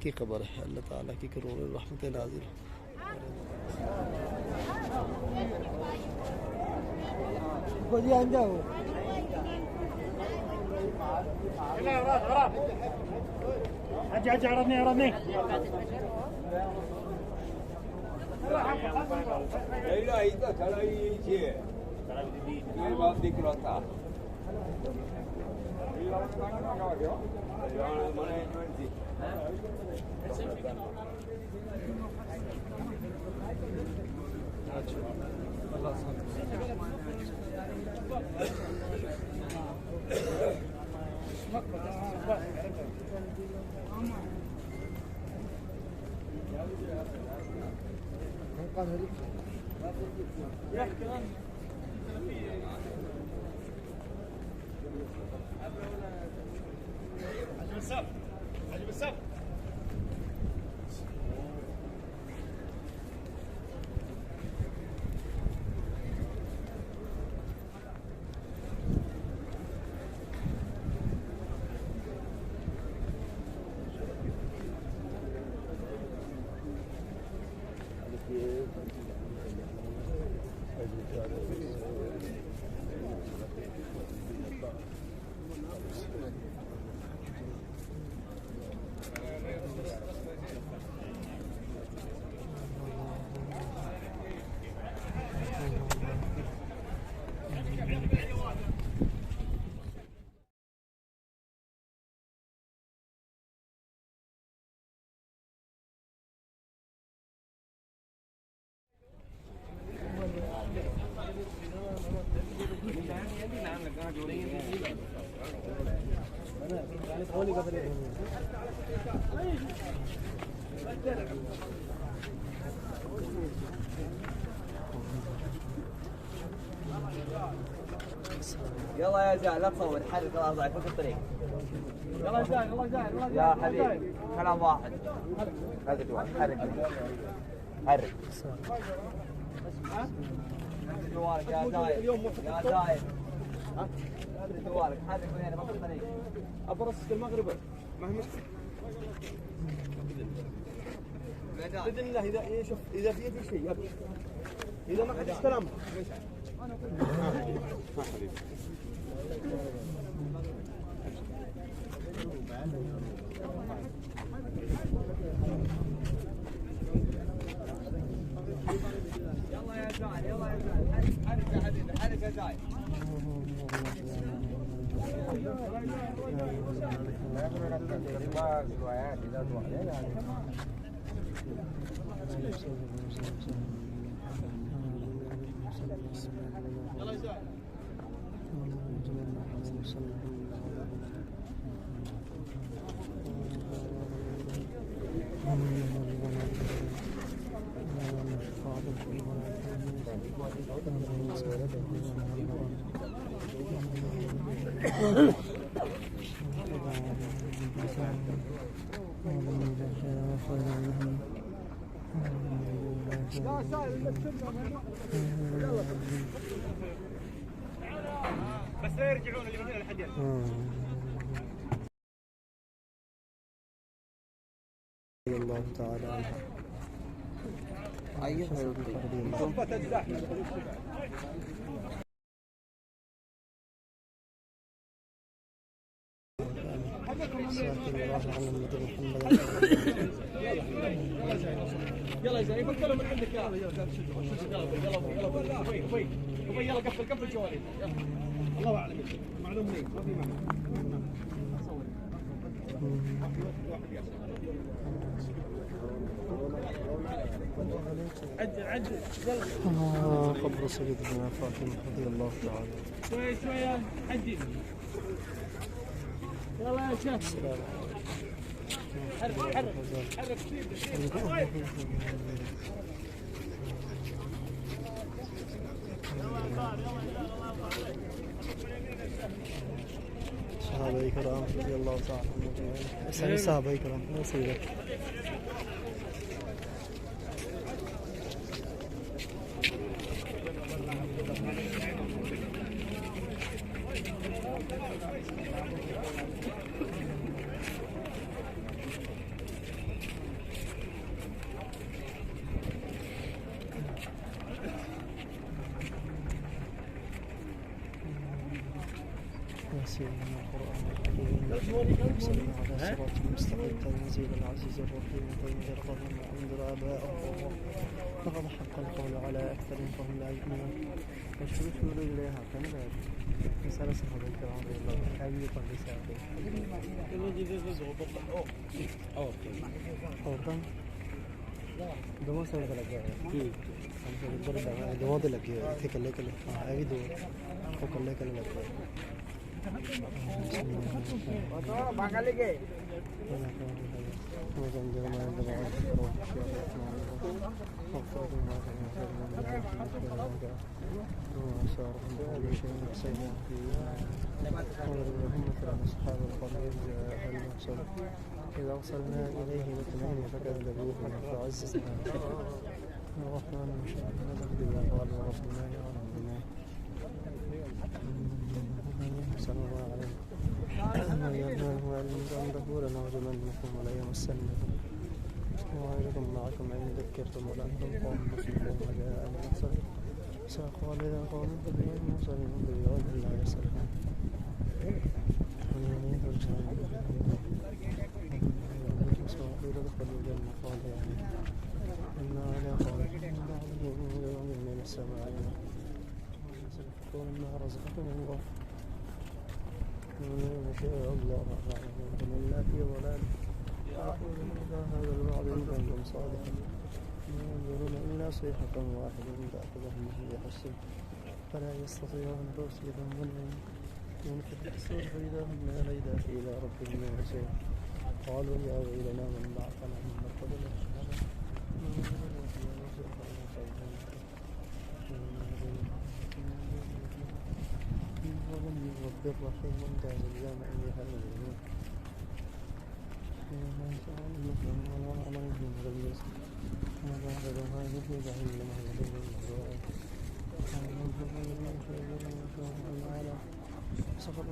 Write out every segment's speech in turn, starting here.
की खबर है। अल्लाह ताला की करोड़ों रहमतें नाज़िल يلا يا زاهد لا تصور حرك خلاص ضايع فوق الطريق. يلا يا زاهد يلا زاهد يا حبيبي كلام واحد. هذا جوال حرك حرك. جوالك يا زاهد يا زاهد. جوالك حرك من هنا فوق الطريق. أبرص المغرب ما هي مشكلة. بإذن الله إذا شوف إذا في يدي شيء يبقى. إذا ما حدش كلام. يلا يا زاهد يلا يا زاهد حرك يا حبيبي حرك يا زاهد. بس لا يرجعون اللي من هنا لحد الله تعالى عنها. أيها يلا زين يفكروا من عندك يلا يلا قفل جوالي الله اعلم معلوم لي ما في معنى عدل قبر سيدنا فاطمة رضي الله تعالى. شوية عدل يلا يا شيخ حرك صحابة كرام رضي الله تعالى عنهم. صحابة كرام ما يصير. سيدنا القرآن الحكيم صلى على صراط المستقيم تنزيل العزيز الرحيم طيب القدم وأنذر آباءهم لقد حق القول على أكثرهم فهم لا يؤمنون وشرشوا إليها كنبات رسالة صحابة الكرام رضي الله عنهم أيضا رسالة औरतां दोनों साइड का लगा है हम सब इधर लगा है दोनों तो लगे हैं थे कल्ले कल्ले हाँ है भी दो वो कल्ले कल्ले लगा है बांगाली के मैं जंजर में दबाव करो إذا وصلنا إليه الاثنين فكذبوهما فعززنا الرحمن من شاء الله قال ربنا يا ربنا صلى الله عليه وسلم يرناه عنده لنرجمنكم ولا يمسنكم وعيدكم معكم إن ذكرتم ولأنتم قوم مسلمون وجاء المرسل سأقول إذا قوم باليوم المرسلين باليوم لا يسألون ونينيه الجنة إسماعيل ادخلوا الجنة قال يعني إنا على قوله يوم من السماء سنفقون ما رزقكم الله ومن شاء الله ومن لا في ضلال يقول إذا هذا الوعد إن كنتم صادقين ما ينظرون إلا صيحة واحدة تأخذهم في حسن فلا يستطيعون توصيلا ولا ينفتح الصور فإذا هم لا ريدات إلى ربهم ينسون قالوا يا ويلنا من بعثنا من مرقدنا ولم رب الرحيم ممتاز الجامع أيها المؤمنون ما شاء المسلم ولا عمل من غير وما بعد هذا في جهنم لمهد المهدوء سقط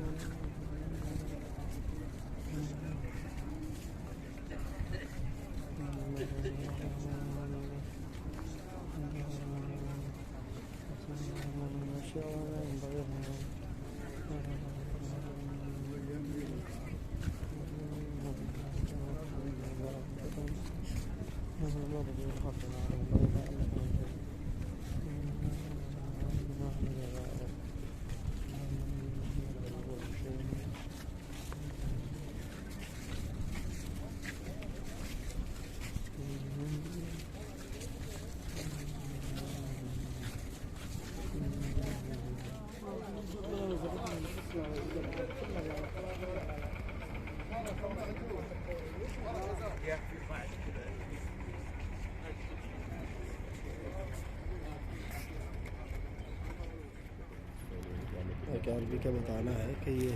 एक अरबी का बताना है कि ये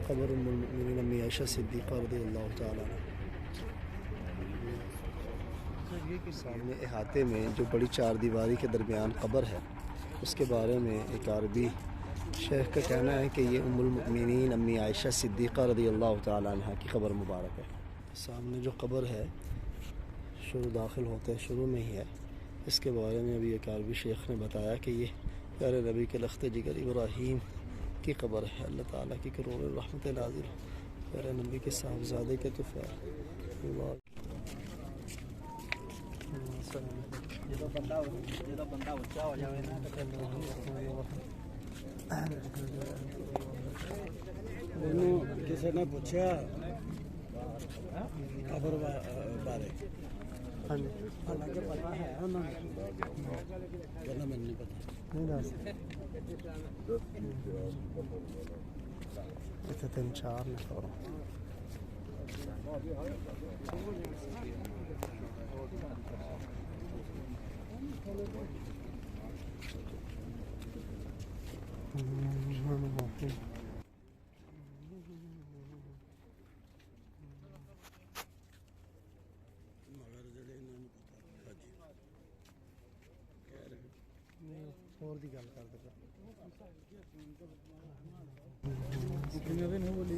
क़ब्र उम्मुल मोमिनीन अम्मी आयशा सिद्दीक़ा रज़ियल्लाहु ताला अन्हा सामने अहाते में जो बड़ी चार दीवारी के दरमियान क़ब्र है उसके बारे में एक अरबी शेख का कहना है कि ये उम्मुल मोमिनीन अम्मी आयशा सिद्दीक़ा रज़ियल्लाहु ताला अन्हा की क़ब्र मुबारक है। सामने जो क़ब्र है शुरू दाखिल होते हैं शुरू में ही है। इसके बारे में अभी एक अरबी शेख ने बताया कि ये प्यारे नबी के लख्त जिगर इब्राहीम की क़ब्र है। अल्लाह ताला की करोड़ों रहमत नाज़िल प्यारे नबी के साहबज़ादे के तुफ़ा किसी ने पूछा क़ब्र बारे हालांकि पता है ना कहना मैंने नहीं पता नहीं ना इतना तीन चार नफर और दी गल कर दे नहीं बोली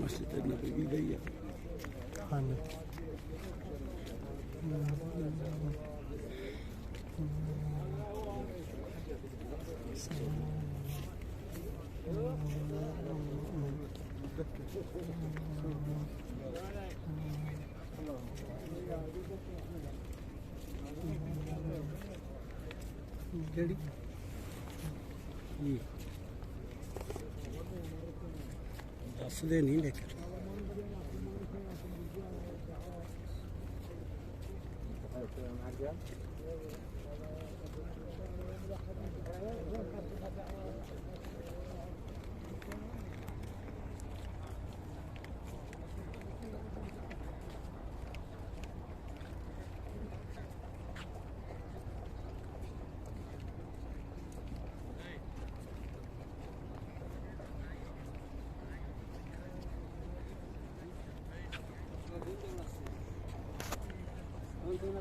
मस्जिद नबवी गई है। हाँ जी। केड़ी दस दे नहीं लेकिन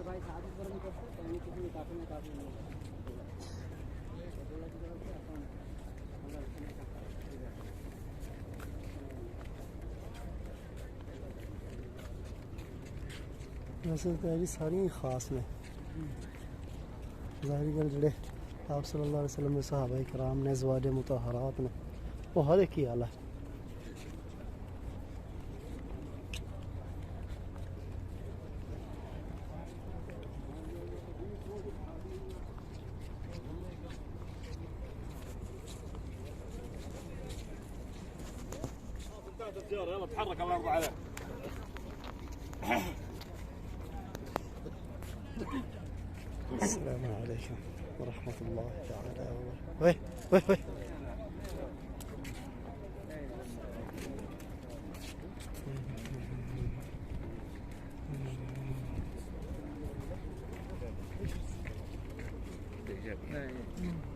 भाई शादी पर नहीं करते कहने कितनी काफी में काफी नहीं वैसे तैयारी सारी खास ने ज़ाहिर गल जड़े आप सल्लल्लाहु अलैहि वसल्लम के सहाबा कराम ने ज़वाज मुतहरात ने वो हर एक ही आला है। يلا تحرك الله يرضى عليك. السلام عليكم ورحمة الله تعالى وبركاته. وي وي وي ايجابي.